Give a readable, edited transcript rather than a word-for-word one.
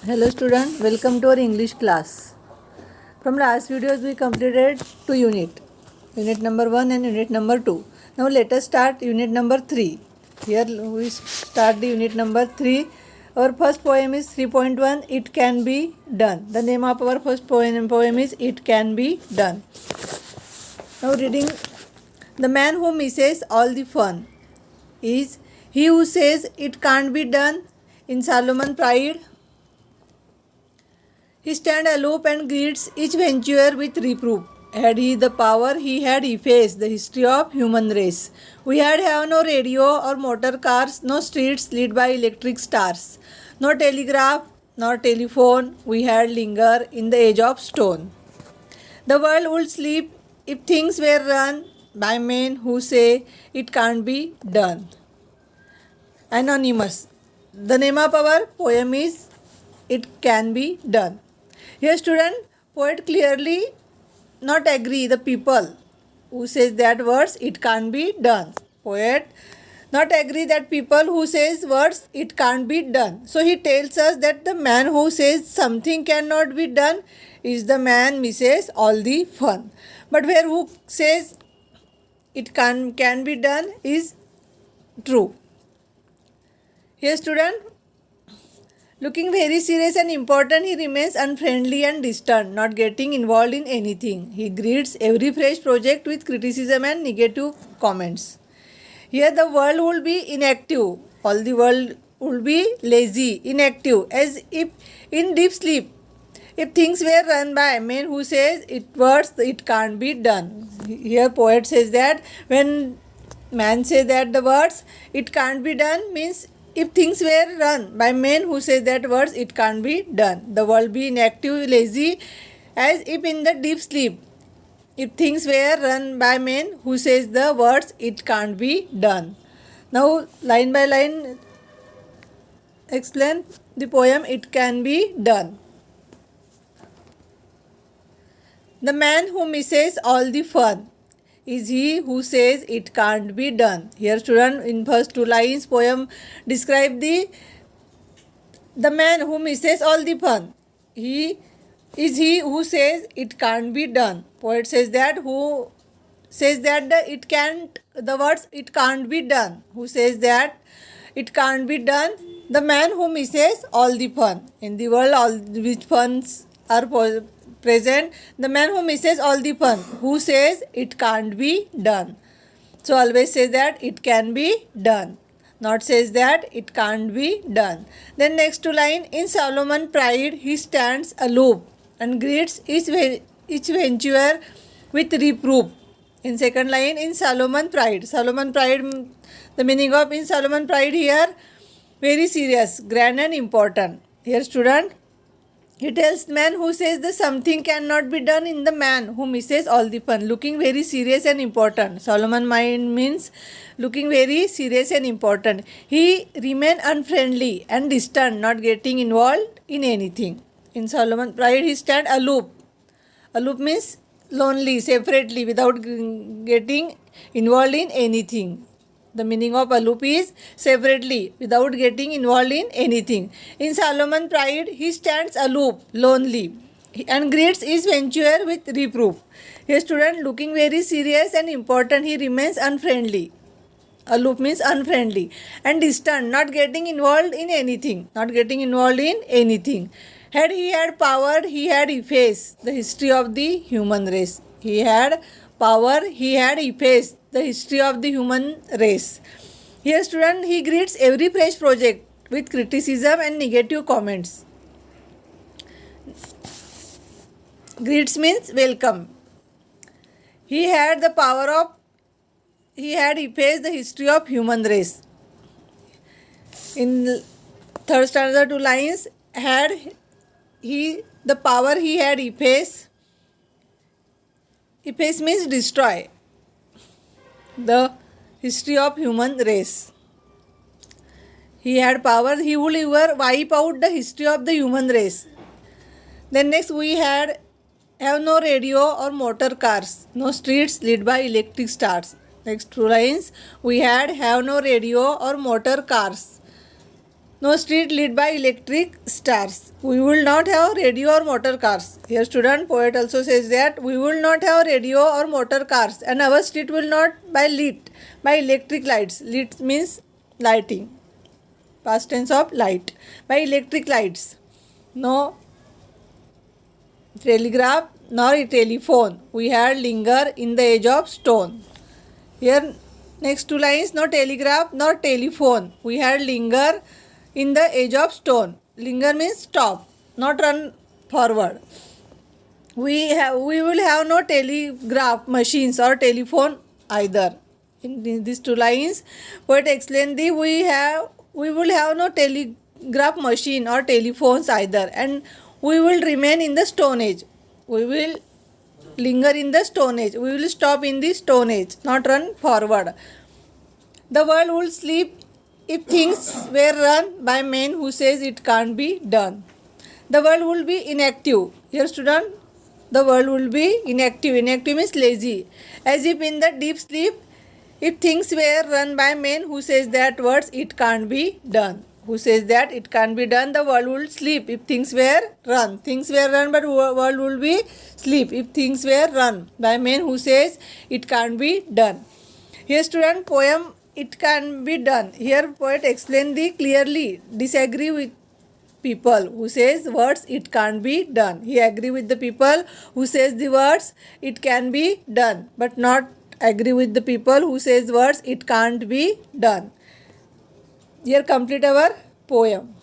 Hello student, welcome to our English class. From last videos we completed two unit number 1 and unit number 2. Now let us start unit number 3. Here we start the unit number 3. Our first poem is 3.1, It Can Be Done. The name of our first poem is It Can Be Done. Now reading, the man who misses all the fun is he who says it can't be done. In Solomon Pride, he stands aloof and greets each venture with reproof. Had he the power, he had effaced the history of human race. We had have no radio or motor cars, no streets lit by electric stars, no telegraph nor telephone. We had linger in the age of stone. The world would sleep if things were run by men who say it can't be done. Anonymous. The name of our poem is It Can Be Done. Here student, poet clearly not agree the people who says that words it can't be done. Poet not agree that people who says words it can't be done. So he tells us that the man who says something cannot be done is the man misses all the fun. But where who says it can be done is true. Here student, looking very serious and important, he remains unfriendly and distant, not getting involved in anything. He greets every fresh project with criticism and negative comments. Here the world will be inactive. All the world will be lazy, inactive, as if in deep sleep. If things were run by men who says it can't be done. Here poet says that when man says that the words it can't be done means if things were run by men who say that words it can't be done, the world be inactive, lazy, as if in the deep sleep. If things were run by men who says the words it can't be done. Now line by line explain the poem It Can Be Done. The man who misses all the fun is he who says it can't be done. Here student, in first two lines poem describe the man who misses all the fun. He is he who says it can't be done. Poet says that who says that the words it can't be done. Who says that it can't be done? The man who misses all the fun. In the world all which funs are present, the man who misses all the fun, who says it can't be done. So always say that it can be done, not says that it can't be done. Then next two line, in Solomon Pride he stands aloof and greets each venture with reproof. In second line, in Solomon Pride, the meaning of in Solomon Pride here, very serious, grand and important. Here student, he tells man who says that something cannot be done in the man who misses all the fun, looking very serious and important. Solomon mind means looking very serious and important. He remain unfriendly and distant, not getting involved in anything. In Solomon Pride he stand aloof. Aloof means lonely, separately, without getting involved in anything. The meaning of aloof is separately, without getting involved in anything. In Solomon Pride, he stands aloof, lonely, and greets each venture with reproof. A student looking very serious and important, he remains unfriendly. Aloof means unfriendly and distant, not getting involved in anything. Had he had power, he had effaced the history of the human race. He had power, he had effaced the history of the human race. Here student, he greets every fresh project with criticism and negative comments. Greets means welcome. He had effaced the history of human race. In third stanza two lines, had he the power, he had effaced. Efface means destroy the history of human race. He had power, he would ever wipe out the history of the human race. Then next we have no radio or motor cars, no streets lit by electric stars. Next two lines, we have no radio or motor cars, No street lit by electric stars. We will not have radio or motor cars. Here student poet also says that we will not have radio or motor cars and our street will not be lit by electric lights. Lit means lighting. Past tense of light. By electric lights. No telegraph nor a telephone. We had linger in the age of stone. Here next two lines, no telegraph nor telephone. We had linger in the age of stone. Linger means stop, not run forward. We will have no telegraph machines or telephone either. In these two lines, poet explain the we will have no telegraph machine or telephones either, and we will remain in the stone age. We will linger in the stone age. We will stop in the stone age, not run forward. The world will sleep if things were run by men who says it can't be done. The world will be inactive. Here student, the world will be inactive. Inactive means lazy. As if in the deep sleep, if things were run by men who says that words it can't be done. Who says that it can't be done, the world will sleep if things were run. Things were run but world will be sleep if things were run by men who says it can't be done. Here student, poem it can be done. Here poet explain the clearly disagree with people who says words it can't be done. He agree with the people who says the words it can be done, but not agree with the people who says words it can't be done. Here complete our poem.